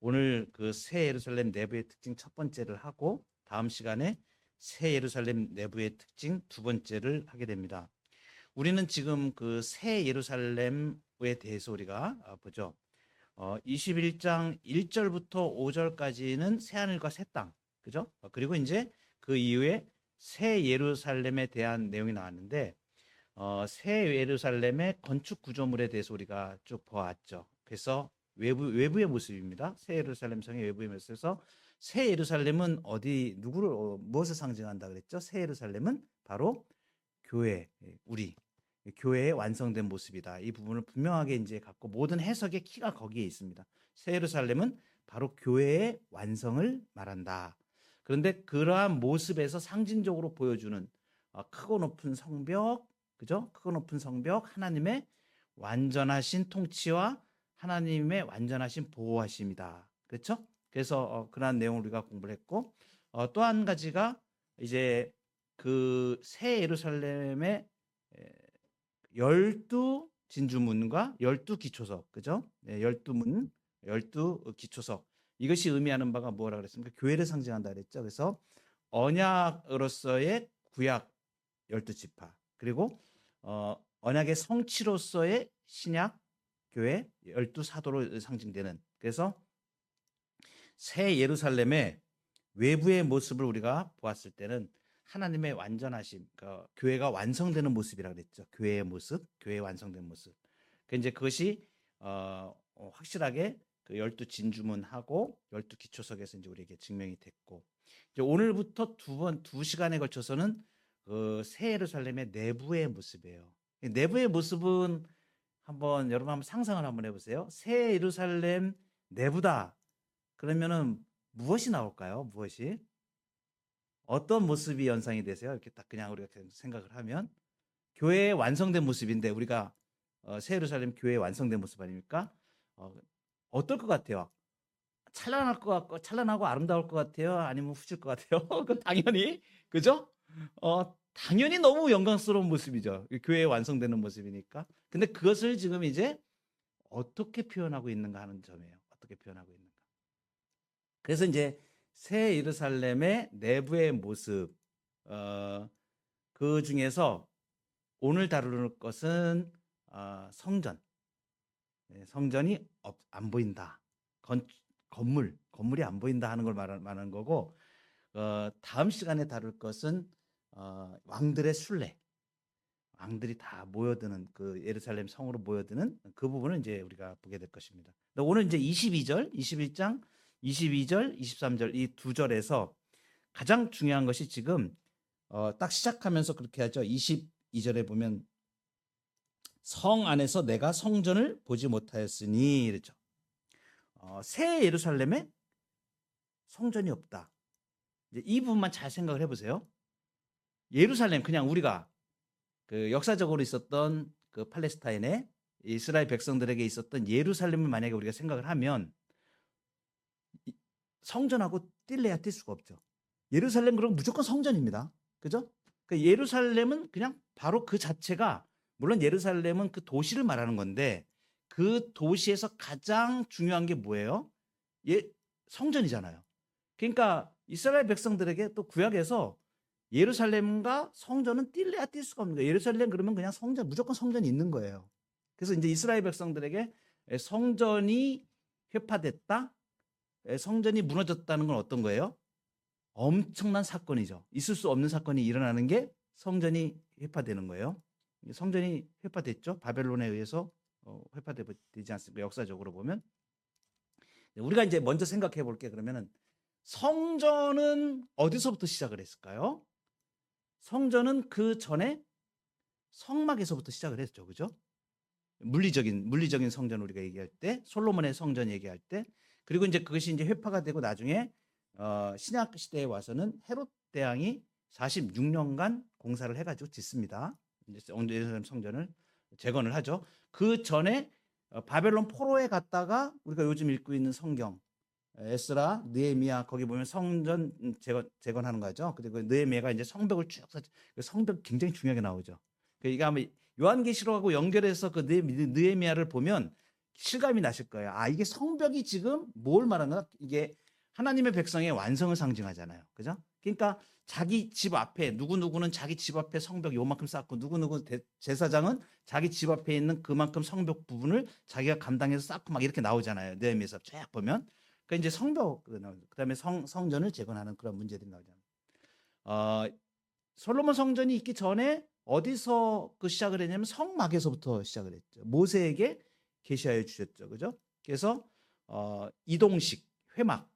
오늘 그 새 예루살렘 내부의 특징 첫 번째를 하고 다음 시간에 새 예루살렘 내부의 특징 두 번째를 하게 됩니다. 우리는 지금 그 새 예루살렘에 대해서 우리가 보죠. 21장 1절부터 5절까지는 새 하늘과 새 땅, 그죠? 그리고 이제 그 이후에 새 예루살렘에 대한 내용이 나왔는데 새 예루살렘의 건축 구조물에 대해서 우리가 쭉 보았죠. 그래서 외부의 모습입니다. 새 예루살렘 성의 외부의 모습에서 새 예루살렘은 누구를 무엇을 상징한다 그랬죠? 새 예루살렘은 바로 교회, 우리 교회의 완성된 모습이다. 이 부분을 분명하게 이제 갖고 모든 해석의 키가 거기에 있습니다. 새 예루살렘은 바로 교회의 완성을 말한다. 그런데 그러한 모습에서 상징적으로 보여주는 크고 높은 성벽, 그죠? 크고 높은 성벽, 하나님의 완전하신 통치와 하나님의 완전하신 보호하심이다. 그렇죠? 그래서 그러한 내용을 우리가 공부를 했고 또 한 가지가 이제 그 새 예루살렘의 12 진주문과 12 기초석, 그죠? 네, 12문, 12 기초석. 이것이 의미하는 바가 뭐라 그랬습니까? 교회를 상징한다 그랬죠. 그래서 언약으로서의 구약 12지파, 그리고 언약의 성취로서의 신약 교회 12사도로 상징되는, 그래서 새 예루살렘의 외부의 모습을 우리가 보았을 때는 하나님의 완전하심, 그러니까 교회가 완성되는 모습이라 그랬죠. 교회의 모습, 교회의 완성된 모습. 이제 그것이 확실하게 그 12진주문하고 12기초석에서 이제 우리에게 증명이 됐고, 이제 오늘부터 두 시간에 걸쳐서는 그 새 예루살렘의 내부의 모습이에요. 내부의 모습은 여러분 한번 상상을 한번 해보세요. 새 예루살렘 내부다. 그러면은 무엇이 나올까요? 무엇이? 어떤 모습이 연상이 되세요? 이렇게 딱 그냥 우리가 생각을 하면 교회의 완성된 모습인데, 우리가 새 예루살렘 교회의 완성된 모습 아닙니까? 어떨 것 같아요? 찬란할 것 같고, 찬란하고 아름다울 것 같아요? 아니면 후질 것 같아요? 그 당연히, 그죠? 당연히 너무 영광스러운 모습이죠. 교회의 완성되는 모습이니까. 근데 그것을 지금 이제 어떻게 표현하고 있는가 하는 점이에요. 어떻게 표현하고 있는가. 그래서 이제 새 예루살렘의 내부의 모습, 그 중에서 오늘 다룰 것은 성전. 성전이 안 보인다. 건물이 안 보인다 하는 걸 말하는 거고, 다음 시간에 다룰 것은 왕들의 순례. 왕들이 다 모여드는 그 예루살렘 성으로 모여드는 그 부분을 이제 우리가 보게 될 것입니다. 오늘 이제 22절, 21장 22절, 23절 이 두 절에서 가장 중요한 것이 지금 딱 시작하면서 그렇게 하죠. 22절에 보면 성 안에서 내가 성전을 보지 못하였으니 이랬죠. 새 예루살렘에 성전이 없다. 이제 이 부분만 잘 생각을 해보세요. 예루살렘, 그냥 우리가 그 역사적으로 있었던 그 팔레스타인의 이스라엘 백성들에게 있었던 예루살렘을 만약에 우리가 생각을 하면 성전하고 뗄래야 뗄 수가 없죠. 예루살렘 그럼 무조건 성전입니다. 그죠? 그 예루살렘은 그냥 바로 그 자체가, 물론 예루살렘은 그 도시를 말하는 건데 그 도시에서 가장 중요한 게 뭐예요? 성전이잖아요. 그러니까 이스라엘 백성들에게 또 구약에서 예루살렘과 성전은 뗄래야 뗄 수가 없는 거예요. 예루살렘 그러면 그냥 성전, 무조건 성전이 있는 거예요. 그래서 이제 이스라엘 백성들에게 성전이 회파됐다, 성전이 무너졌다는 건 어떤 거예요? 엄청난 사건이죠. 있을 수 없는 사건이 일어나는 게 성전이 회파되는 거예요. 성전이 회파됐죠. 바벨론에 의해서 회파되지 않습니까? 역사적으로 보면. 우리가 이제 먼저 생각해 볼게. 그러면은 성전은 어디서부터 시작을 했을까요? 성전은 그 전에 성막에서부터 시작을 했죠. 그죠? 물리적인 성전 우리가 얘기할 때, 솔로몬의 성전 얘기할 때, 그리고 이제 그것이 이제 회파가 되고 나중에 신약 시대에 와서는 헤롯 대왕이 46년간 공사를 해가지고 짓습니다. 이제 예루살렘 성전을 재건을 하죠. 그 전에 바벨론 포로에 갔다가 우리가 요즘 읽고 있는 성경, 에스라, 느헤미야, 거기 보면 성전 재건하는 거죠. 그리고 느헤미야가 이제 성벽을 쭉 성벽 굉장히 중요하게 나오죠. 이게 아마 요한계시록하고 연결해서 그 느헤미야를 보면 실감이 나실 거예요. 아, 이게 성벽이 지금 뭘 말하나? 이게 하나님의 백성의 완성을 상징하잖아요. 그죠? 그러니까 자기 집 앞에 누구누구는 자기 집 앞에 성벽 요만큼 쌓고 누구누구 제사장은 자기 집 앞에 있는 그만큼 성벽 부분을 자기가 감당해서 쌓고 막 이렇게 나오잖아요. 느헤미야서 쫙 보면. 그러니까 이제 성벽 그다음에 성전을 재건하는 그런 문제들이 나오잖아요. 솔로몬 성전이 있기 전에 어디서 그 시작을 했냐면 성막에서부터 시작을 했죠. 모세에게 계시하여 주셨죠. 그죠? 그래서 이동식 회막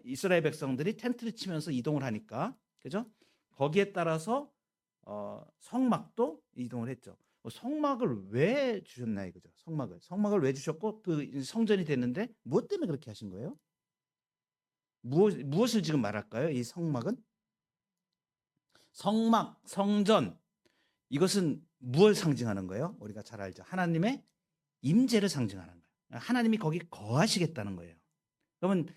이스라엘 백성들이 텐트를 치면서 이동을 하니까 그죠? 거기에 따라서 성막도 이동을 했죠. 성막을 왜 주셨나요? 그죠? 성막을 왜 주셨고 그 성전이 됐는데 무엇 때문에 그렇게 하신 거예요? 무엇을 지금 말할까요? 이 성막은 성막, 성전 이것은 무엇을 상징하는 거예요? 우리가 잘 알죠. 하나님의 임재를 상징하는 거예요. 하나님이 거기 거하시겠다는 거예요. 그러면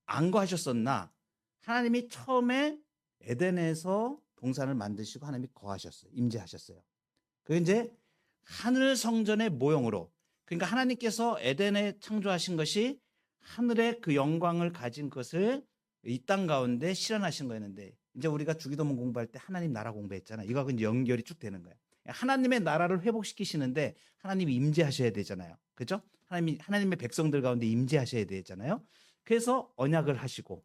안 거하셨었나? 하나님이 처음에 에덴에서 동산을 만드시고 하나님이 거하셨어요. 임재하셨어요. 그게 이제 하늘 성전의 모형으로 그러니까 하나님께서 에덴에 창조하신 것이 하늘의 그 영광을 가진 것을 이 땅 가운데 실현하신 거였는데 이제 우리가 주기도문 공부할 때 하나님 나라 공부했잖아요. 이거하고 이제 연결이 쭉 되는 거예요. 하나님의 나라를 회복시키시는데 하나님이 임재하셔야 되잖아요. 그죠? 하나님의 백성들 가운데 임재하셔야 되잖아요. 그래서 언약을 하시고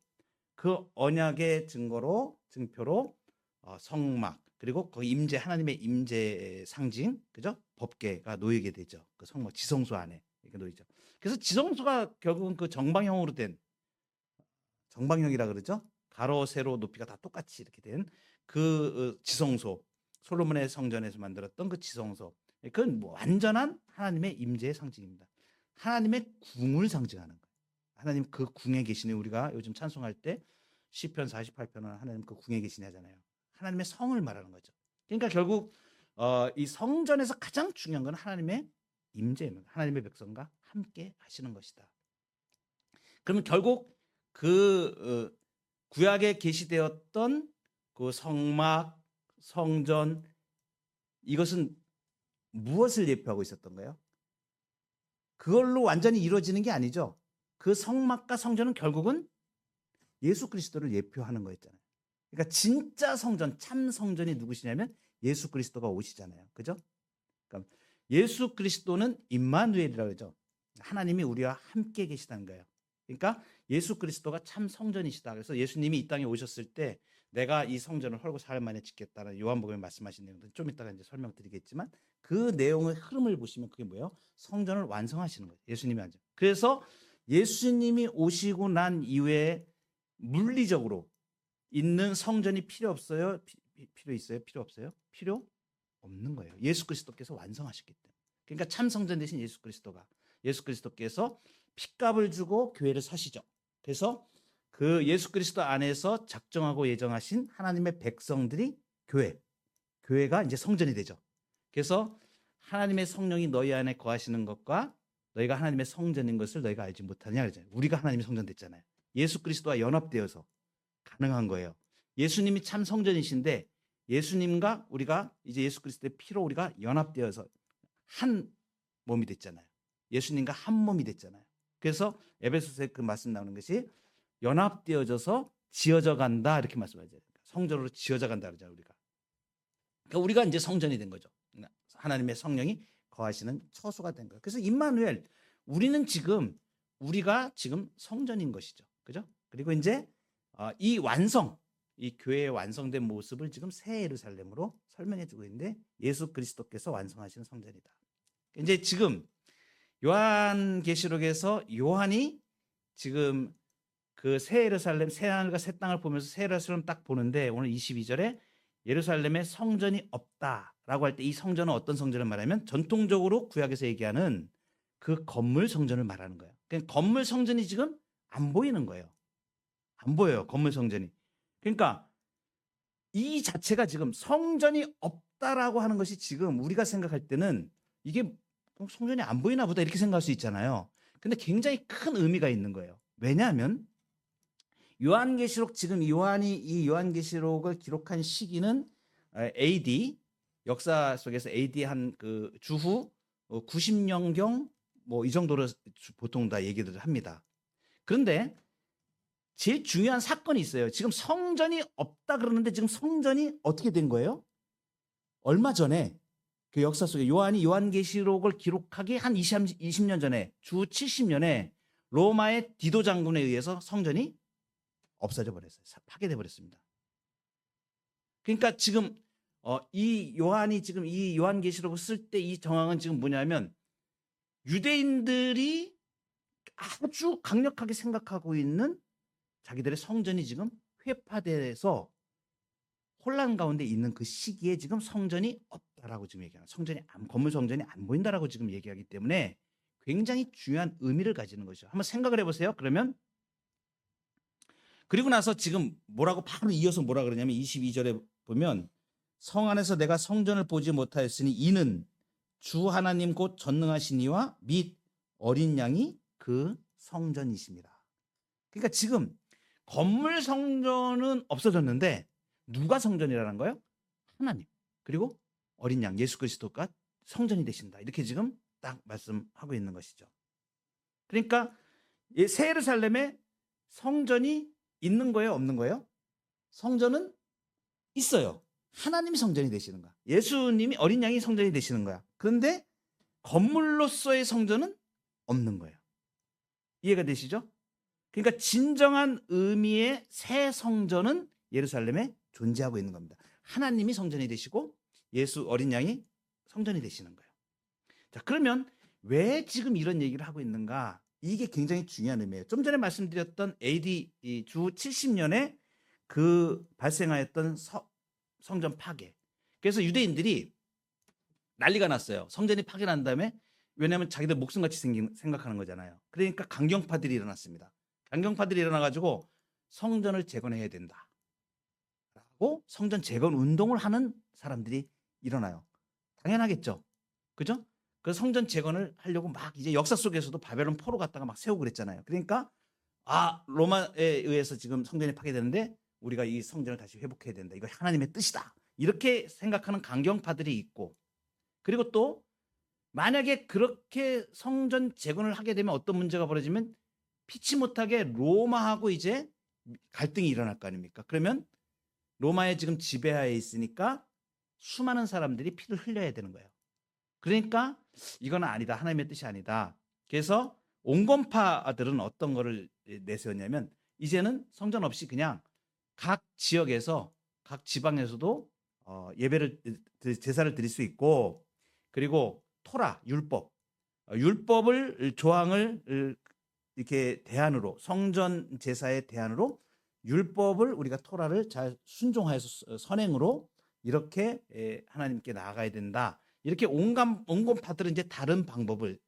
그 언약의 증표로 성막 그리고 거기 임재 하나님의 임재 상징 그죠? 법궤가 놓이게 되죠. 그 성막 지성소 안에 이렇게 놓이죠. 그래서 지성소가 결국은 그 정방형으로 된 정방형이라 그러죠. 가로 세로 높이가 다 똑같이 이렇게 된 그 지성소 솔로몬의 성전에서 만들었던 그 지성소 그건 뭐 완전한 하나님의 임재의 상징입니다. 하나님의 궁을 상징하는 거예요. 하나님 그 궁에 계시니 우리가 요즘 찬송할 때 시편 48편은 하나님 그 궁에 계시니 하잖아요. 하나님의 성을 말하는 거죠. 그러니까 결국 이 성전에서 가장 중요한 건 하나님의 임재입니다. 하나님의 백성과 함께 하시는 것이다. 그러면 결국 그 구약에 계시되었던 그 성막, 성전 이것은 무엇을 예표하고 있었던가요? 그걸로 완전히 이루어지는 게 아니죠. 그 성막과 성전은 결국은 예수 그리스도를 예표하는 거였잖아요. 그러니까 진짜 성전, 참 성전이 누구시냐면 예수 그리스도가 오시잖아요. 그죠? 그러니까 예수 그리스도는 임마누엘이라고 그러죠. 하나님이 우리와 함께 계시다는 거예요. 그러니까 예수 그리스도가 참 성전이시다. 그래서 예수님이 이 땅에 오셨을 때 내가 이 성전을 헐고 사흘 만에 짓겠다는 요한복음에 말씀하신 내용들 좀 이따가 이제 설명드리겠지만 그 내용의 흐름을 보시면 그게 뭐예요? 성전을 완성하시는 거예요. 예수님이 앉아. 그래서 예수님이 오시고 난 이후에 물리적으로 있는 성전이 필요 없어요? 필요 있어요? 필요 없어요? 필요 없는 거예요. 예수 그리스도께서 완성하셨기 때문에. 그러니까 참 성전 대신 예수 그리스도께서 핏값을 주고 교회를 사시죠. 그래서 그 예수 그리스도 안에서 작정하고 예정하신 하나님의 백성들이 교회가 이제 성전이 되죠. 그래서 하나님의 성령이 너희 안에 거하시는 것과 너희가 하나님의 성전인 것을 너희가 알지 못하냐 그러잖아요. 우리가 하나님의 성전 됐잖아요. 예수 그리스도와 연합되어서 가능한 거예요. 예수님이 참 성전이신데 예수님과 우리가 이제 예수 그리스도의 피로 우리가 연합되어서 한 몸이 됐잖아요. 예수님과 한 몸이 됐잖아요. 그래서 에베소서에 그 말씀 나오는 것이 연합되어져서 지어져 간다 이렇게 말씀하죠. 성전으로 지어져 간다 그러잖아요. 그러니까 우리가 이제 성전이 된 거죠. 하나님의 성령이 거하시는 처소가 된 거예요. 그래서 임마누엘 우리가 지금 성전인 것이죠. 그죠? 그리고 이제 이 교회의 완성된 모습을 지금 새 예루살렘으로 설명해 주고 있는데 예수 그리스도께서 완성하시는 성전이다. 이제 지금 요한계시록에서 요한이 지금 그 새 예루살렘, 새 하늘과 새 땅을 보면서 새 예루살렘 딱 보는데 오늘 22절에 예루살렘에 성전이 없다라고 할 때 이 성전은 어떤 성전을 말하면 전통적으로 구약에서 얘기하는 그 건물 성전을 말하는 거예요. 그러니까 건물 성전이 지금 안 보이는 거예요. 안 보여요. 건물 성전이. 그러니까 이 자체가 지금 성전이 없다라고 하는 것이 지금 우리가 생각할 때는 이게 성전이 안 보이나 보다 이렇게 생각할 수 있잖아요. 근데 굉장히 큰 의미가 있는 거예요. 왜냐하면 요한계시록 지금 요한이 이 요한계시록을 기록한 시기는 AD 역사 속에서 AD 한 그 주후 90년경 뭐 이 정도로 보통 다 얘기를 합니다. 그런데 제일 중요한 사건이 있어요. 지금 성전이 없다 그러는데 지금 성전이 어떻게 된 거예요? 얼마 전에 그 역사 속에 요한이 요한계시록을 기록하기 한 20년 전에 주 70년에 로마의 디도 장군에 의해서 성전이 없어져 버렸어요. 파괴돼 버렸습니다. 그러니까 지금 이 요한이 지금 이 요한계시록을 쓸 때 이 정황은 지금 뭐냐면 유대인들이 아주 강력하게 생각하고 있는 자기들의 성전이 지금 회파돼서 혼란 가운데 있는 그 시기에 지금 성전이 없다라고 지금 얘기하는 건물 성전이 안 보인다라고 지금 얘기하기 때문에 굉장히 중요한 의미를 가지는 것이죠. 한번 생각을 해보세요. 그러면 그리고 나서 지금 뭐라고 바로 이어서 뭐라 그러냐면 22절에 보면 성 안에서 내가 성전을 보지 못하였으니 이는 주 하나님 곧 전능하신 이와 및 어린 양이 그 성전이십니다. 그러니까 지금 건물 성전은 없어졌는데 누가 성전이라는 거예요? 하나님. 그리고 어린 양 예수 그리스도가 성전이 되신다. 이렇게 지금 딱 말씀하고 있는 것이죠. 그러니까 새 예루살렘에 성전이 있는 거예요, 없는 거예요? 성전은 있어요. 하나님이 성전이 되시는 거야. 예수님이 어린 양이 성전이 되시는 거야. 그런데 건물로서의 성전은 없는 거예요. 이해가 되시죠? 그러니까 진정한 의미의 새 성전은 예루살렘에 존재하고 있는 겁니다. 하나님이 성전이 되시고 예수 어린 양이 성전이 되시는 거예요. 자, 그러면 왜 지금 이런 얘기를 하고 있는가? 이게 굉장히 중요한 의미예요. 좀 전에 말씀드렸던 AD 주 70년에 그 발생하였던 성전 파괴. 그래서 유대인들이 난리가 났어요. 성전이 파괴난 다음에 왜냐하면 자기들 목숨같이 생각하는 거잖아요. 그러니까 강경파들이 일어났습니다. 강경파들이 일어나가지고 성전을 재건해야 된다. 라고 성전 재건 운동을 하는 사람들이 일어나요. 당연하겠죠. 그죠? 그 성전 재건을 하려고 막 이제 역사 속에서도 바벨론 포로 갔다가 막 세우고 그랬잖아요. 그러니까 로마에 의해서 지금 성전이 파괴되는데 우리가 이 성전을 다시 회복해야 된다. 이거 하나님의 뜻이다. 이렇게 생각하는 강경파들이 있고 그리고 또 만약에 그렇게 성전 재건을 하게 되면 어떤 문제가 벌어지면 피치 못하게 로마하고 이제 갈등이 일어날 거 아닙니까? 그러면 로마에 지금 지배하에 있으니까 수많은 사람들이 피를 흘려야 되는 거예요. 그러니까 이건 아니다. 하나님의 뜻이 아니다. 그래서 온건파들은 어떤 거를 내세웠냐면 이제는 성전 없이 그냥 각 지역에서 각 지방에서도 예배를 제사를 드릴 수 있고 그리고 토라 율법을 조항을 이렇게 대안으로 성전 제사의 대안으로 율법을 우리가 토라를 잘 순종하여서 선행으로 이렇게 하나님께 나아가야 된다. 이렇게 온건파들은 이제 다른 방법을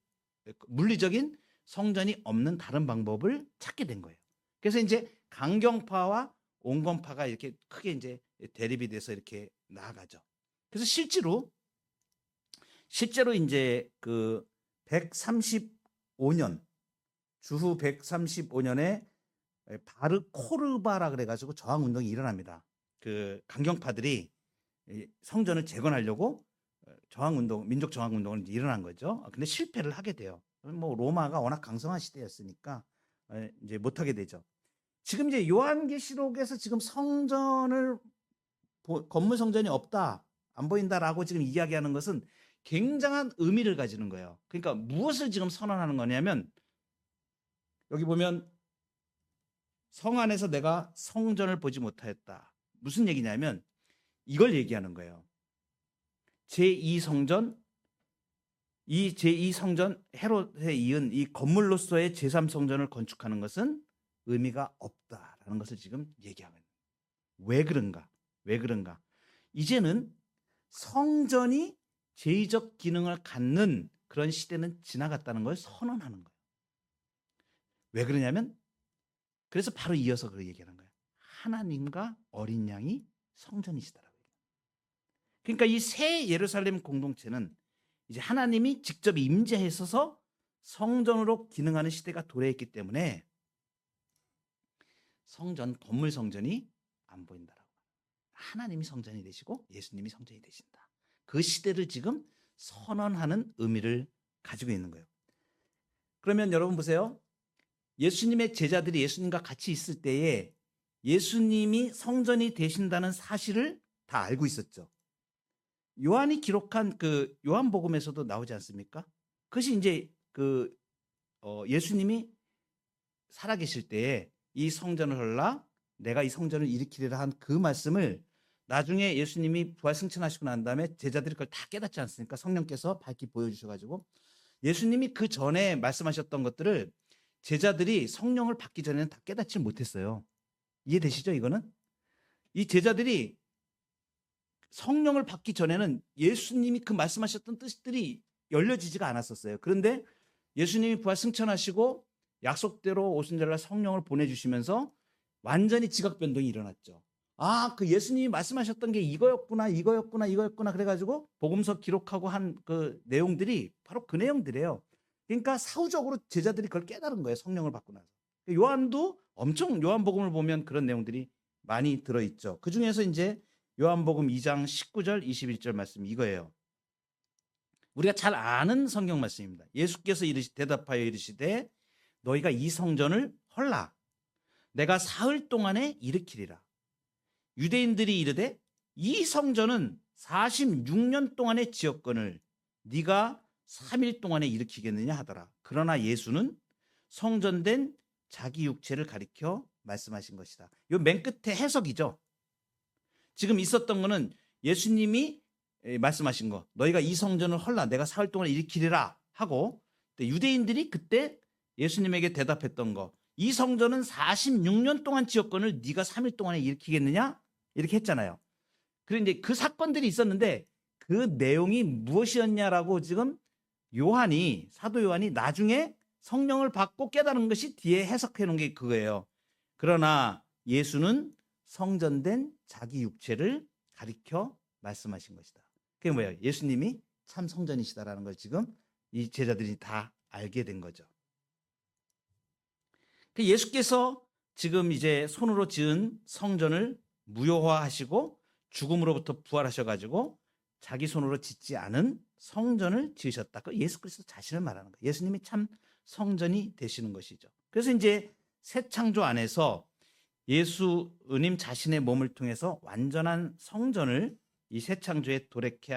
물리적인 성전이 없는 다른 방법을 찾게 된 거예요. 그래서 이제 강경파와 온건파가 이렇게 크게 이제 대립이 돼서 이렇게 나아가죠. 그래서 실제로 이제 그 135년 주후 135년에 바르코르바라 그래가지고 저항 운동이 일어납니다. 그 강경파들이 성전을 재건하려고 민족 저항 운동을 일어난 거죠. 근데 실패를 하게 돼요. 뭐 로마가 워낙 강성한 시대였으니까 이제 못하게 되죠. 지금 이제 요한계시록에서 지금 건물 성전이 없다, 안 보인다라고 지금 이야기하는 것은 굉장한 의미를 가지는 거예요. 그러니까 무엇을 지금 선언하는 거냐면 여기 보면 성 안에서 내가 성전을 보지 못하였다. 무슨 얘기냐면 이걸 얘기하는 거예요. 제2성전, 이 제2성전 헤롯에 이은 이 건물로서의 제3성전을 건축하는 것은 의미가 없다라는 것을 지금 얘기하는 거예요. 왜 그런가? 이제는 성전이 제의적 기능을 갖는 그런 시대는 지나갔다는 걸 선언하는 거예요. 왜 그러냐면 그래서 바로 이어서 그 얘기하는 거예요. 하나님과 어린 양이 성전이시다라고. 그러니까 이 새 예루살렘 공동체는 이제 하나님이 직접 임재하셔서 성전으로 기능하는 시대가 도래했기 때문에 건물 성전이 안 보인다라고. 하나님이 성전이 되시고 예수님이 성전이 되신다. 그 시대를 지금 선언하는 의미를 가지고 있는 거예요. 그러면 여러분 보세요. 예수님의 제자들이 예수님과 같이 있을 때에 예수님이 성전이 되신다는 사실을 다 알고 있었죠. 요한이 기록한 그 요한복음에서도 나오지 않습니까? 그것이 이제 예수님이 살아계실 때에 이 성전을 헐라 내가 이 성전을 일으키리라 한 그 말씀을 나중에 예수님이 부활 승천하시고 난 다음에 제자들이 그걸 다 깨닫지 않습니까? 성령께서 밝히 보여주셔가지고 예수님이 그 전에 말씀하셨던 것들을 제자들이 성령을 받기 전에는 다 깨닫지 못했어요. 이해되시죠? 이거는 이 제자들이 성령을 받기 전에는 예수님이 그 말씀하셨던 뜻들이 열려지지가 않았었어요. 그런데 예수님이 부활 승천하시고 약속대로 오순절날 성령을 보내주시면서 완전히 지각 변동이 일어났죠. 아, 그 예수님이 말씀하셨던 게 이거였구나. 그래가지고 복음서 기록하고 한 그 내용들이 바로 그 내용들이에요. 그러니까 사후적으로 제자들이 그걸 깨달은 거예요. 성령을 받고 나서. 요한도 엄청 요한복음을 보면 그런 내용들이 많이 들어있죠. 그 중에서 이제 요한복음 2장 19절 21절 말씀 이거예요. 우리가 잘 아는 성경 말씀입니다. 예수께서 대답하여 이르시되 너희가 이 성전을 헐라 내가 사흘 동안에 일으키리라. 유대인들이 이르되 이 성전은 46년 동안의 지역권을 네가 3일 동안에 일으키겠느냐 하더라. 그러나 예수는 성전된 자기 육체를 가리켜 말씀하신 것이다. 요 맨 끝에 해석이죠. 지금 있었던 거는 예수님이 말씀하신 거 너희가 이 성전을 헐라 내가 사흘 동안 일으키리라 하고 유대인들이 그때 예수님에게 대답했던 거 이 성전은 46년 동안 지었건을 네가 3일 동안에 일으키겠느냐 이렇게 했잖아요. 그런데 그 사건들이 있었는데 그 내용이 무엇이었냐라고 지금 사도 요한이 나중에 성령을 받고 깨달은 것이 뒤에 해석해 놓은 게 그거예요. 그러나 예수는 성전된 자기 육체를 가리켜 말씀하신 것이다. 그게 뭐예요? 예수님이 참 성전이시다라는 걸 지금 이 제자들이 다 알게 된 거죠. 예수께서 지금 이제 손으로 지은 성전을 무효화하시고 죽음으로부터 부활하셔가지고 자기 손으로 짓지 않은 성전을 지으셨다. 그 예수 그리스도 자신을 말하는 거예요. 예수님이 참 성전이 되시는 것이죠. 그래서 이제 새 창조 안에서 예수님 자신의 몸을 통해서 완전한 성전을 이 새 창조에 도래케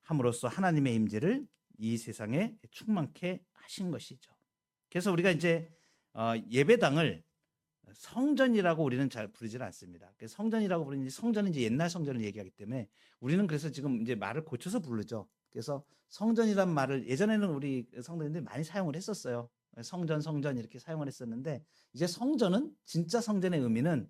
함으로써 하나님의 임재를 이 세상에 충만케 하신 것이죠. 그래서 우리가 이제 예배당을 성전이라고 우리는 잘 부르지 않습니다. 성전이라고 부르는지 성전은 이제 옛날 성전을 얘기하기 때문에 우리는 그래서 지금 이제 말을 고쳐서 부르죠. 그래서 성전이란 말을 예전에는 우리 성도님들이 많이 사용을 했었어요. 성전 이렇게 사용을 했었는데 이제 성전은 진짜 성전의 의미는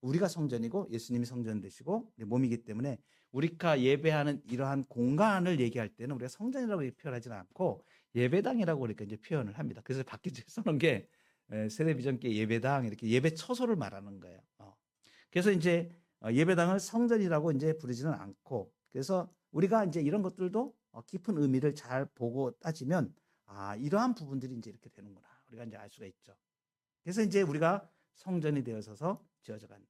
우리가 성전이고 예수님이 성전 되시고 몸이기 때문에 우리가 예배하는 이러한 공간을 얘기할 때는 우리가 성전이라고 표현하지는 않고 예배당이라고 우리가 이제 표현을 합니다. 그래서 밖에 써놓은 게 세대비전계 예배당 이렇게 예배 처소를 말하는 거예요. 그래서 이제 예배당을 성전이라고 이제 부르지는 않고 그래서 우리가 이제 이런 것들도 깊은 의미를 잘 보고 따지면 이러한 부분들이 이제 이렇게 되는구나 우리가 이제 알 수가 있죠. 그래서 이제 우리가 성전이 되어서 지어져 간다.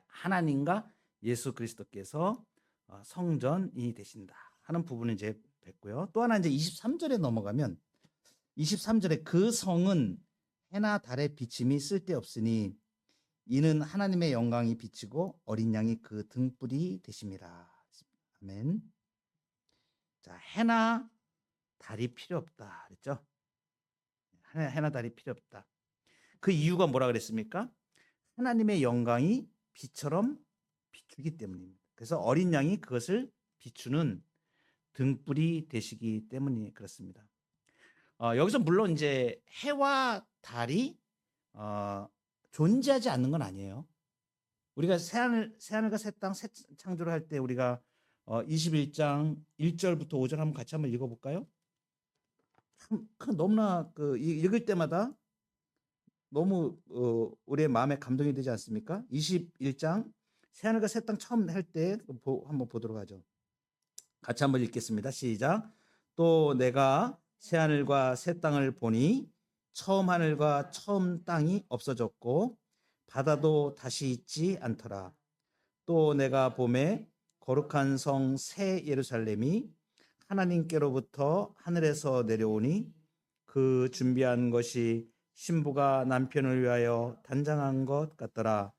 하나님과 예수 그리스도께서 성전이 되신다 하는 부분을 이제 뵙고요. 또 하나 이제 23절에 넘어가면 23절에 그 성은 해나 달의 비침이 쓸데없으니 이는 하나님의 영광이 비치고 어린 양이 그 등불이 되심이라. 아멘. 자, 해나 달이 필요 없다 그랬죠? 해나 달이 필요 없다. 그 이유가 뭐라 그랬습니까? 하나님의 영광이 빛처럼 비추기 때문입니다. 그래서 어린 양이 그것을 비추는 등불이 되시기 때문이 그렇습니다. 여기서 물론 이제 해와 달이 존재하지 않는 건 아니에요. 우리가 새하늘과 새 땅 새 창조를 할 때 우리가 21장 1절부터 5절 한번 같이 한번 읽어볼까요? 너무나 읽을 때마다 너무 우리의 마음에 감동이 되지 않습니까? 21장 새하늘과 새 땅 처음 할 때 한번 보도록 하죠. 같이 한번 읽겠습니다. 시작. 또 내가 새하늘과 새 땅을 보니 처음 하늘과 처음 땅이 없어졌고 바다도 다시 있지 않더라. 또 내가 보매 거룩한 성 새 예루살렘이 하나님께로부터 하늘에서 내려오니 그 준비한 것이 신부가 남편을 위하여 단장한 것 같더라.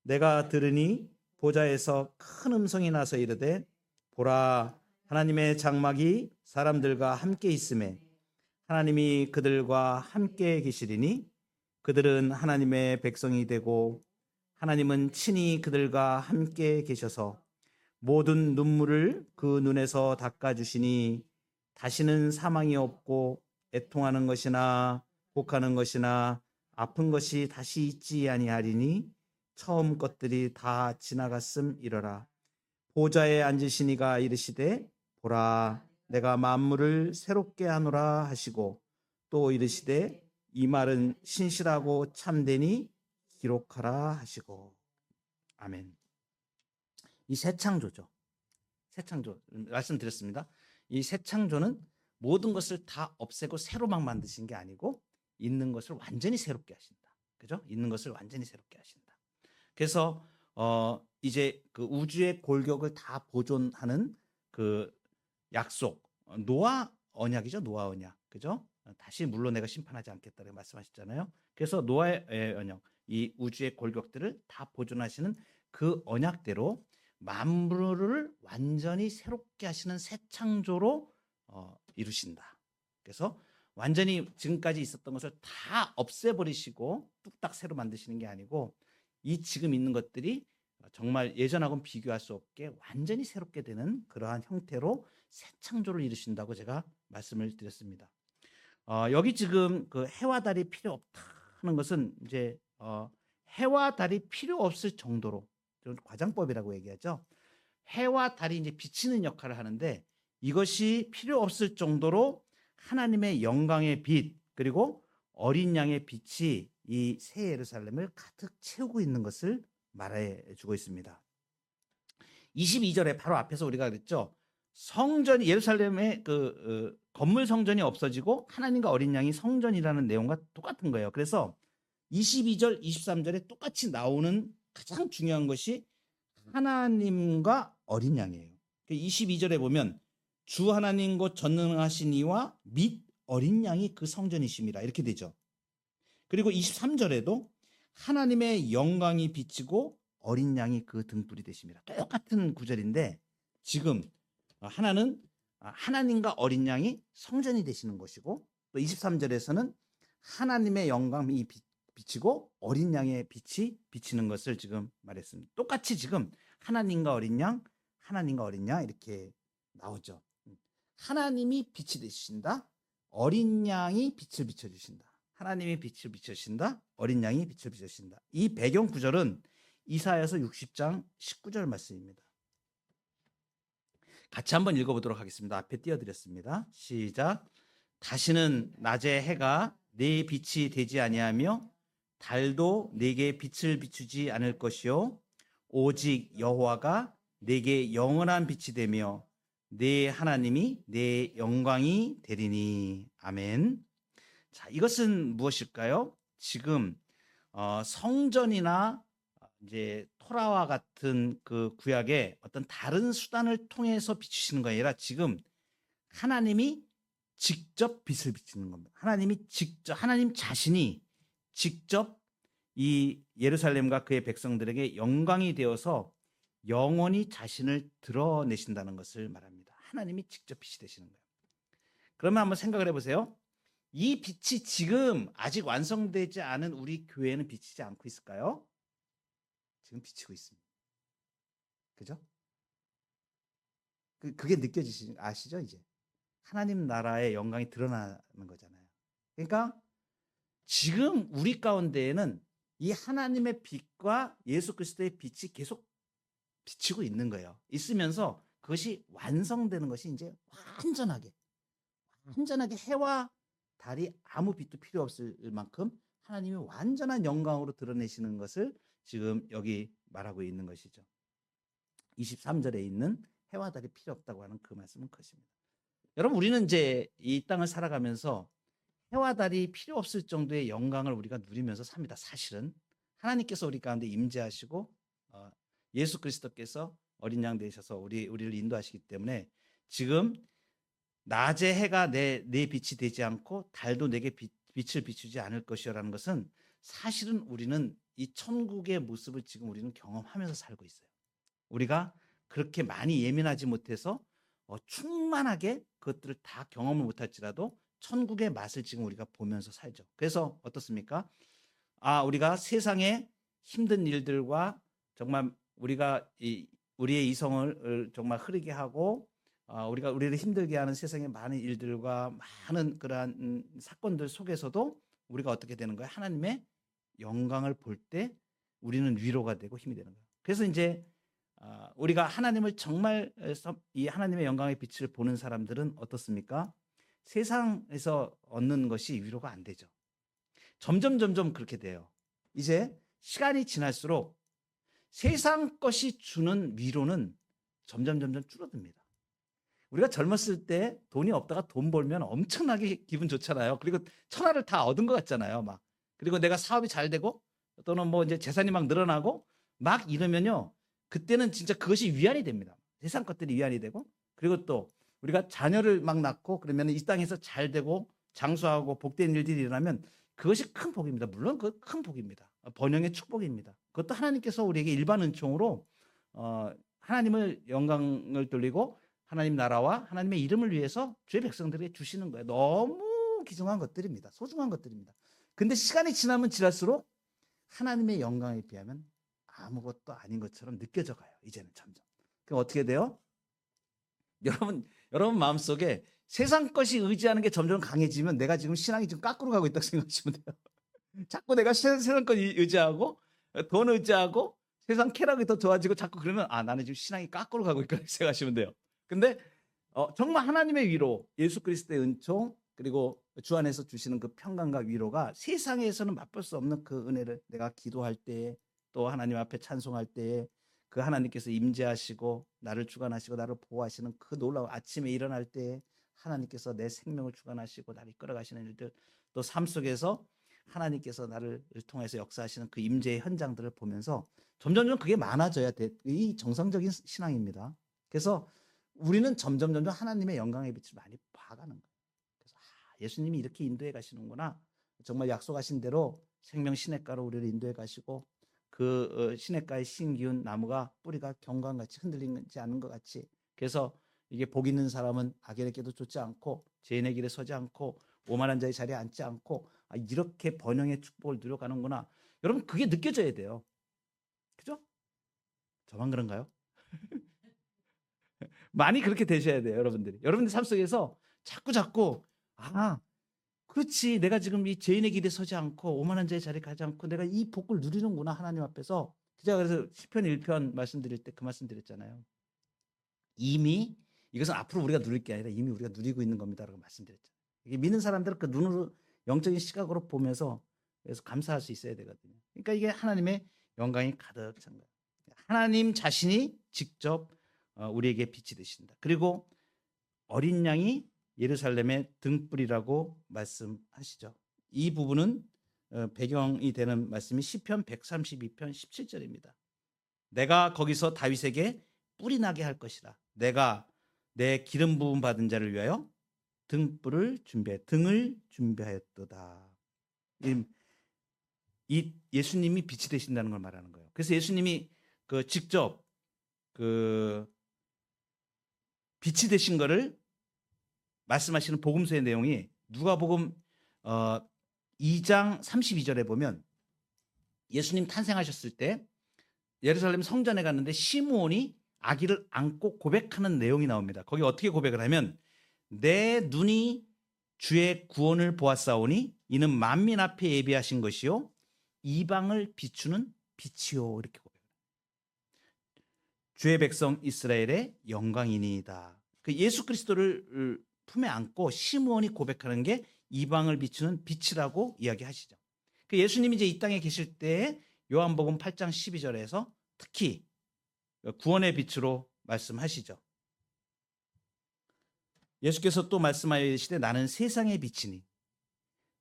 내가 들으니 보좌에서 큰 음성이 나서 이르되 보라, 하나님의 장막이 사람들과 함께 있음에 하나님이 그들과 함께 계시리니 그들은 하나님의 백성이 되고 하나님은 친히 그들과 함께 계셔서 모든 눈물을 그 눈에서 닦아주시니 다시는 사망이 없고 애통하는 것이나 곡하는 것이나 아픈 것이 다시 있지 아니하리니 처음 것들이 다 지나갔음이러라. 보좌에 앉으시니가 이르시되 보라, 내가 만물을 새롭게 하노라 하시고 또 이르시되 이 말은 신실하고 참되니 기록하라 하시고. 아멘. 이 새 창조죠. 새 창조 말씀드렸습니다. 이 새 창조는 모든 것을 다 없애고 새로 막 만드신 게 아니고 있는 것을 완전히 새롭게 하신다. 그죠? 있는 것을 완전히 새롭게 하신다. 그래서 이제 그 우주의 골격을 다 보존하는 그 약속, 노아 언약이죠. 노아 언약. 그죠? 다시 물로 내가 심판하지 않겠다고 말씀하셨잖아요. 그래서 노아의 언약, 이 우주의 골격들을 다 보존하시는 그 언약대로 만물을 완전히 새롭게 하시는 새 창조로 이루신다. 그래서 완전히 지금까지 있었던 것을 다 없애버리시고 뚝딱 새로 만드시는 게 아니고 이 지금 있는 것들이 정말 예전하고는 비교할 수 없게 완전히 새롭게 되는 그러한 형태로 새 창조를 이루신다고 제가 말씀을 드렸습니다. 여기 지금 그 해와 달이 필요 없다는 것은 이제 해와 달이 필요 없을 정도로 과장법이라고 얘기하죠. 해와 달이 이제 비치는 역할을 하는데 이것이 필요 없을 정도로 하나님의 영광의 빛 그리고 어린 양의 빛이 이 새 예루살렘을 가득 채우고 있는 것을 말해 주고 있습니다. 22절에 바로 앞에서 우리가 그랬죠. 성전이 예루살렘의 그 건물 성전이 없어지고 하나님과 어린 양이 성전이라는 내용과 똑같은 거예요. 그래서 22절, 23절에 똑같이 나오는 가장 중요한 것이 하나님과 어린 양이에요. 22절에 보면 주 하나님 곧 전능하신 이와 및 어린 양이 그 성전이심이라 이렇게 되죠. 그리고 23절에도 하나님의 영광이 비치고 어린 양이 그 등불이 되심이라 똑같은 구절인데 지금 하나는 하나님과 어린 양이 성전이 되시는 것이고 또 23절에서는 하나님의 영광이 비치고 어린 양의 빛이 비치는 것을 지금 말했습니다. 똑같이 지금 하나님과 어린 양, 하나님과 어린 양 이렇게 나오죠. 하나님이 빛이 되신다. 어린 양이 빛을 비춰주신다. 하나님이 빛을 비춰주신다. 어린 양이 빛을 비춰주신다. 이 배경 구절은 이사야서 60장 19절 말씀입니다. 같이 한번 읽어보도록 하겠습니다. 앞에 띄워드렸습니다. 시작. 다시는 낮에 해가 내 빛이 되지 아니하며 달도 내게 빛을 비추지 않을 것이요 오직 여호와가 내게 영원한 빛이 되며 내 하나님이 내 영광이 되리니. 아멘. 자, 이것은 무엇일까요? 지금 성전이나 이제 토라와 같은 그 구약의 어떤 다른 수단을 통해서 비추시는 거 아니라 지금 하나님이 직접 빛을 비추는 겁니다. 하나님 자신이 직접 이 예루살렘과 그의 백성들에게 영광이 되어서 영원히 자신을 드러내신다는 것을 말합니다. 하나님이 직접 빛이 되시는 거예요. 그러면 한번 생각을 해보세요. 이 빛이 지금 아직 완성되지 않은 우리 교회는 비치지 않고 있을까요? 지금 비치고 있습니다. 그죠? 그게 아시죠? 이제 하나님 나라의 영광이 드러나는 거잖아요. 그러니까 지금 우리 가운데에는 이 하나님의 빛과 예수 그리스도의 빛이 계속 비치고 있는 거예요. 있으면서 그것이 완성되는 것이 이제 완전하게 해와 달이 아무 빛도 필요 없을 만큼 하나님이 완전한 영광으로 드러내시는 것을 지금 여기 말하고 있는 것이죠. 23절에 있는 해와 달이 필요 없다고 하는 그 말씀은 그것입니다. 여러분, 우리는 이제 이 땅을 살아가면서 해와 달이 필요 없을 정도의 영광을 우리가 누리면서 삽니다. 사실은 하나님께서 우리 가운데 임재하시고 예수 그리스도께서 어린 양 되셔서 우리를 인도하시기 때문에 지금 낮에 해가 내 빛이 되지 않고 달도 내게 빛을 비추지 않을 것이라는 것은 사실은 우리는 이 천국의 모습을 지금 우리는 경험하면서 살고 있어요. 우리가 그렇게 많이 예민하지 못해서 충만하게 그것들을 다 경험을 못할지라도 천국의 맛을 지금 우리가 보면서 살죠. 그래서 어떻습니까? 우리가 세상의 힘든 일들과 정말 우리가 우리의 이성을 정말 흐리게 하고 우리가 우리를 힘들게 하는 세상의 많은 일들과 많은 그러한 사건들 속에서도 우리가 어떻게 되는 거예요? 하나님의 영광을 볼 때 우리는 위로가 되고 힘이 되는 거예요. 그래서 이제 우리가 하나님을 정말 이 하나님의 영광의 빛을 보는 사람들은 어떻습니까? 세상에서 얻는 것이 위로가 안 되죠. 점점 그렇게 돼요. 이제 시간이 지날수록 세상 것이 주는 위로는 점점 줄어듭니다. 우리가 젊었을 때 돈이 없다가 돈 벌면 엄청나게 기분 좋잖아요. 그리고 천하를 다 얻은 것 같잖아요. 막. 그리고 내가 사업이 잘 되고 또는 뭐 이제 재산이 막 늘어나고 막 이러면요. 그때는 진짜 그것이 위안이 됩니다. 세상 것들이 위안이 되고 그리고 또 우리가 자녀를 막 낳고 그러면 이 땅에서 잘 되고 장수하고 복된 일들이 일어나면 그것이 큰 복입니다. 물론 그 큰 복입니다. 번영의 축복입니다. 그것도 하나님께서 우리에게 일반 은총으로 하나님을 영광을 돌리고 하나님 나라와 하나님의 이름을 위해서 주의 백성들에게 주시는 거예요. 너무 귀중한 것들입니다. 소중한 것들입니다. 근데 시간이 지나면 지날수록 하나님의 영광에 비하면 아무것도 아닌 것처럼 느껴져 가요. 이제는 점점. 그럼 어떻게 돼요? 여러분 마음속에 세상 것이 의지하는 게 점점 강해지면 내가 지금 신앙이 좀 거꾸로 가고 있다고 생각하시면 돼요. 자꾸 내가 세상 것 의지하고 돈 의지하고 세상 쾌락이 더 좋아지고 자꾸 그러면 나는 지금 신앙이 거꾸로 가고 있다고 생각하시면 돼요. 근데 정말 하나님의 위로, 예수 그리스도의 은총 그리고 주 안에서 주시는 그 평강과 위로가 세상에서는 맛볼 수 없는 그 은혜를 내가 기도할 때에 또 하나님 앞에 찬송할 때에 그 하나님께서 임재하시고 나를 주관하시고 나를 보호하시는 그 놀라운 아침에 일어날 때에 하나님께서 내 생명을 주관하시고 나를 이끌어가시는 일들 또 삶 속에서 하나님께서 나를 통해서 역사하시는 그 임재의 현장들을 보면서 점점 그게 많아져야 돼. 이 정상적인 신앙입니다. 그래서 우리는 점점 하나님의 영광의 빛을 많이 봐가는 거예요. 그래서 예수님이 이렇게 인도해 가시는구나. 정말 약속하신 대로 생명 시냇가로 우리를 인도해 가시고 그 시냇가의 신기운 나무가 뿌리가 경관같이 흔들리지 않는 것 같이 그래서 이게 복 있는 사람은 악인에게도 좋지 않고 죄인의 길에 서지 않고 오만한 자의 자리에 앉지 않고 이렇게 번영의 축복을 누려가는구나. 여러분 그게 느껴져야 돼요. 그죠? 저만 그런가요? 많이 그렇게 되셔야 돼요, 여러분들이. 여러분들 삶 속에서 자꾸 그렇지. 내가 지금 이 죄인의 길에 서지 않고 오만한 자의 자리에 가지 않고 내가 이 복을 누리는구나 하나님 앞에서. 제가 그래서 시편 1편 말씀드릴 때 그 말씀 드렸잖아요. 이미 이것은 앞으로 우리가 누릴 게 아니라 이미 우리가 누리고 있는 겁니다라고 말씀드렸잖아요. 이게 믿는 사람들은 그 눈으로 영적인 시각으로 보면서 그래서 감사할 수 있어야 되거든요. 그러니까 이게 하나님의 영광이 가득 찬 거예요. 하나님 자신이 직접 우리에게 빛이 되신다. 그리고 어린 양이 예루살렘의 등불이라고 말씀하시죠. 이 부분은 배경이 되는 말씀이 시편 132편 17절입니다. 내가 거기서 다윗에게 뿔이 나게 할 것이라. 내가 내 기름 부음 받은 자를 위하여 등을 준비하였도다. 이 예수님이 빛이 되신다는 걸 말하는 거예요. 그래서 예수님이 직접 빛이 되신 거를 말씀하시는 복음서의 내용이 누가복음 2장 32절에 보면 예수님 탄생하셨을 때 예루살렘 성전에 갔는데 시므온이 아기를 안고 고백하는 내용이 나옵니다. 거기 어떻게 고백을 하면 내 눈이 주의 구원을 보았사오니 이는 만민 앞에 예비하신 것이요 이방을 비추는 빛이요 이렇게 고백해요. 주의 백성 이스라엘의 영광이니이다. 그 예수 그리스도를 품에 안고 시므온이 고백하는 게 이방을 비추는 빛이라고 이야기하시죠. 그 예수님이 이제 이 땅에 계실 때 요한복음 8장 12절에서 특히 구원의 빛으로 말씀하시죠. 예수께서 또 말씀하여 이르시되 나는 세상의 빛이니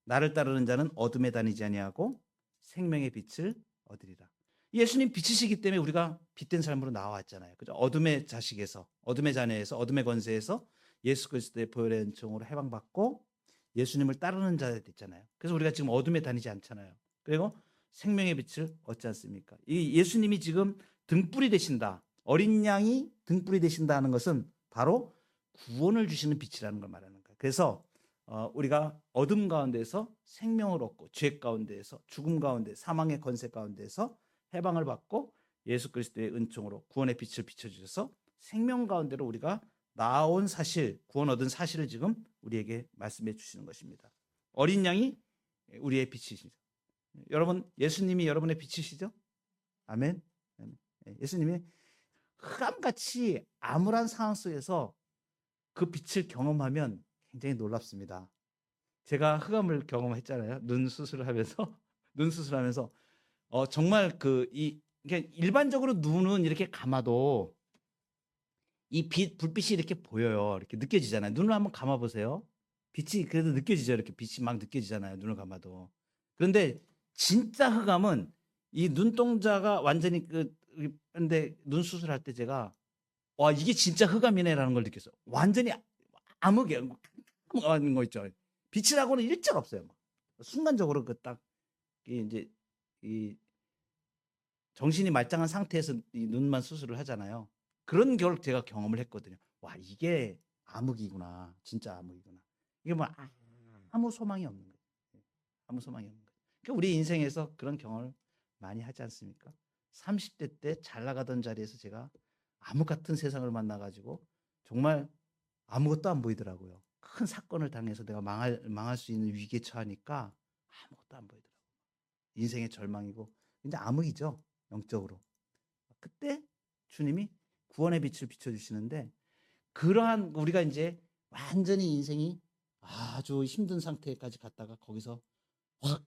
나를 따르는 자는 어둠에 다니지 아니하고 생명의 빛을 얻으리라. 예수님 빛이시기 때문에 우리가 빛된 삶으로 나와왔잖아요. 그죠? 어둠의 자식에서, 어둠의 자녀에서, 어둠의 권세에서 예수 그리스도의 보혈의 은총으로 해방받고 예수님을 따르는 자들 있잖아요. 그래서 우리가 지금 어둠에 다니지 않잖아요. 그리고 생명의 빛을 얻지 않습니까? 이 예수님이 지금 등불이 되신다. 어린 양이 등불이 되신다는 것은 바로 구원을 주시는 빛이라는 걸 말하는 거예요. 그래서 우리가 어둠 가운데서 생명을 얻고 죄 가운데에서 죽음 가운데 사망의 권세 가운데서 해방을 받고 예수 그리스도의 은총으로 구원의 빛을 비춰주셔서 생명 가운데로 우리가 나온 사실, 구원 얻은 사실을 지금 우리에게 말씀해 주시는 것입니다. 어린 양이 우리의 빛이시죠. 여러분, 예수님이 여러분의 빛이시죠? 아멘. 예수님이 흑암같이 암울한 상황 속에서 그 빛을 경험하면 굉장히 놀랍습니다. 제가 흑암을 경험했잖아요. 눈 수술을 하면서 눈 수술하면서 정말 그러니까 일반적으로 눈은 이렇게 감아도 이 불빛이 이렇게 보여요. 이렇게 느껴지잖아요. 눈을 한번 감아 보세요. 빛이 그래도 느껴지죠. 이렇게 빛이 막 느껴지잖아요. 눈을 감아도. 그런데 진짜 흑암은 이 눈동자가 완전히 근데 눈 수술할 때 제가 와 이게 진짜 흑암이네라는 걸 느꼈어요. 완전히 암흑이에요. 하는 거 있죠. 빛이라고는 일절 없어요. 순간적으로 딱 이제 이 정신이 말짱한 상태에서 이 눈만 수술을 하잖아요. 그런 걸 제가 경험을 했거든요. 와 이게 암흑이구나. 진짜 암흑이구나. 이게 뭐 아무 소망이 없는 거예요. 아무 소망이 없는 거예요. 그러니까 우리 인생에서 그런 경험을 많이 하지 않습니까? 30대 때 잘 나가던 자리에서 제가 암흑 같은 세상을 만나가지고 정말 아무것도 안 보이더라고요. 큰 사건을 당해서 내가 망할 수 있는 위기에 처하니까 아무것도 안 보이더라고요. 인생의 절망이고 이제 암흑이죠. 영적으로. 그때 주님이 구원의 빛을 비춰주시는데 그러한 우리가 이제 완전히 인생이 아주 힘든 상태까지 갔다가 거기서 확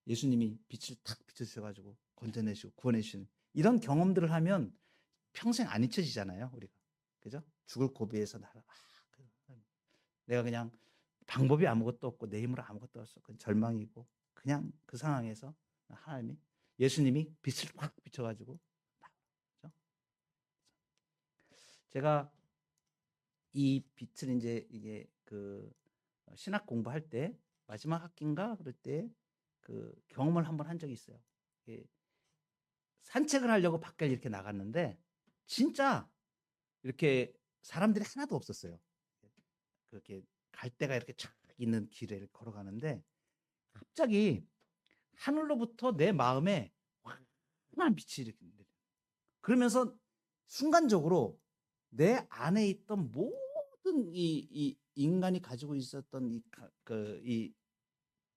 예수님이 빛을 탁 비춰주셔가지고 건져내시고 구원해주시는 이런 경험들을 하면 평생 안 잊혀지잖아요. 우리가. 그죠? 죽을 고비에서 내가 그냥 방법이 아무것도 없고 내 힘으로 아무것도 없어. 그건 절망이고 그냥 그 상황에서 하나님이 예수님이 빛을 확 비춰가지고 그죠? 제가 이 빛을 이제 이게 그 신학 공부할 때 마지막 학기인가 그럴 때 그 경험을 한번 한 적이 있어요. 산책을 하려고 밖에 이렇게 나갔는데 진짜 이렇게 사람들이 하나도 없었어요. 그렇게 갈대가 이렇게 쫙 있는 길을 걸어가는데 갑자기 하늘로부터 내 마음에 환한 빛이 이렇게 내려. 그러면서 순간적으로 내 안에 있던 모든 이 인간이 가지고 있었던 이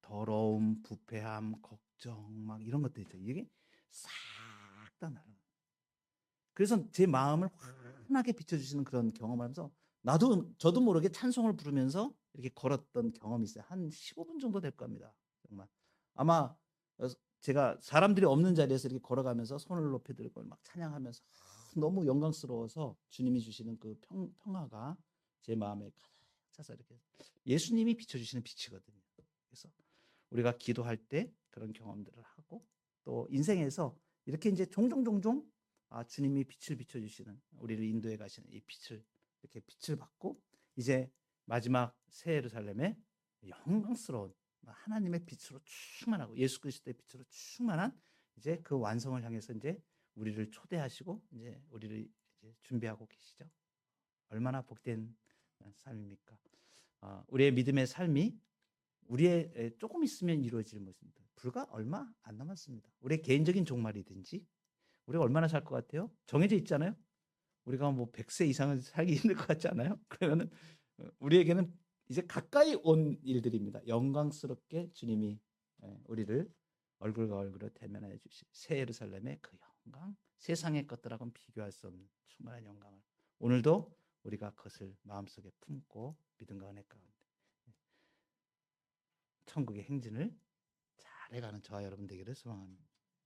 더러움, 부패함, 걱정 막 이런 것들 있죠. 이게 싹 다 날아. 그래서 제 마음을 환하게 비춰주시는 그런 경험을 하면서 저도 모르게 찬송을 부르면서 이렇게 걸었던 경험이 있어요. 한 15분 정도 될 겁니다. 정말 아마 제가 사람들이 없는 자리에서 이렇게 걸어가면서 손을 높이 들고 막 찬양하면서 너무 영광스러워서 주님이 주시는 그 평화가 제 마음에 가득 차서 이렇게 예수님이 비춰주시는 빛이거든요. 그래서 우리가 기도할 때 그런 경험들을 하고 또 인생에서 이렇게 이제 종종 주님이 빛을 비춰주시는 우리를 인도해 가시는 이 빛을 이렇게 빛을 받고 이제 마지막 새 예루살렘의 영광스러운 하나님의 빛으로 충만하고 예수 그리스도의 빛으로 충만한 이제 그 완성을 향해서 이제 우리를 초대하시고 이제 우리를 이제 준비하고 계시죠. 얼마나 복된 삶입니까? 우리의 믿음의 삶이 우리의 조금 있으면 이루어질 것입니다. 불과 얼마 안 남았습니다. 우리의 개인적인 종말이든지 우리가 얼마나 살 것 같아요? 정해져 있잖아요. 우리가 뭐 100세 이상은 살기 힘들 것 같지 않아요? 그러면은 우리에게는 이제 가까이 온 일들입니다. 영광스럽게 주님이 우리를 얼굴과 얼굴을 대면하여 주실 새 예루살렘의 그 영광, 세상의 것들하고는 비교할 수 없는 충만한 영광을 오늘도 우리가 그것을 마음속에 품고 믿음과 은혜 가운데 천국의 행진을 잘해가는 저와 여러분 되기를 소망합니다.